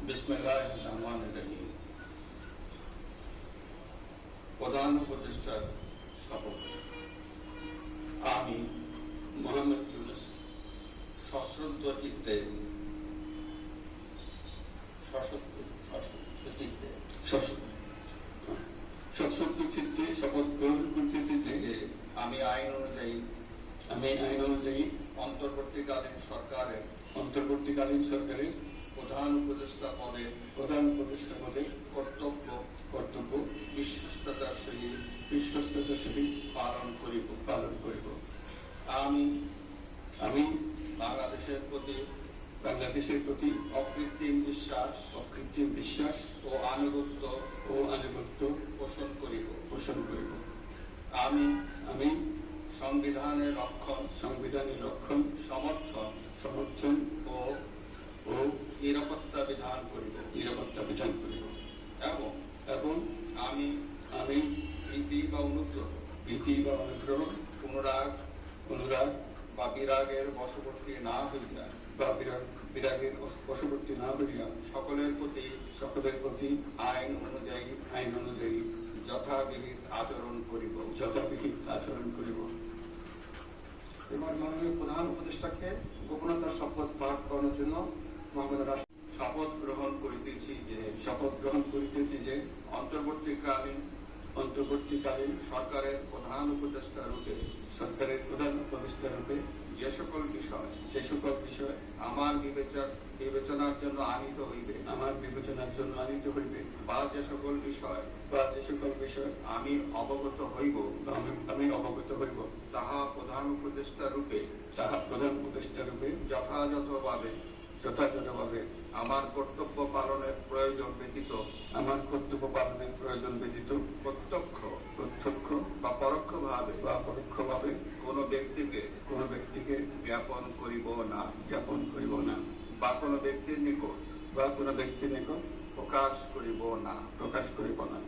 বিসমিল্লাহির-রহমানির-রহিম। প্রধান উপদেষ্টার শপথ। আমি মোহাম্মদ ইউনূস সশ্রদ্ধ চিত্তে শপথ গ্রহণ করতেছি যে আমি আইন অনুযায়ী অন্তর্বর্তীকালীন সরকারের প্রধান উপদেষ্টা পদে কর্তব্য বিশ্বস্ততার সহিত পালন করিব। আমি বাংলাদেশের প্রতি অকৃত্রিম বিশ্বাস ও আনুগত্য পোষণ করিব। আমি সংবিধানের রক্ষণ সমর্থন ও নিরাপত্তা বিধান করিব এবং আমি ভীতি বা অনুগ্রহ অনুরাগ বা বিরাগের বশবর্তী না হইয়া সকলের প্রতি আইন অনুযায়ী যথাবিহিত আচরণ করিব। এবার মাননীয় প্রধান উপদেষ্টাকে গোপনতার শপথ পাঠ করানোর জন্য শপথ গ্রহণ করিতেছি যে অন্তর্বর্তীকালীন সরকারের প্রধান উপদেষ্টা রূপে যে সকল বিষয় আমার বিবেচনার জন্য আনিত হইবে বা যে সকল বিষয় আমি অবগত হইব তাহা প্রধান উপদেষ্টা রূপে যথাযথভাবে আমার কর্তব্য পালনের প্রয়োজন ব্যতীত প্রত্যক্ষ বা পরোক্ষভাবে কোনো ব্যক্তিকে জ্ঞাপন করিব না বা কোনো ব্যক্তির নিকট প্রকাশ করিব না।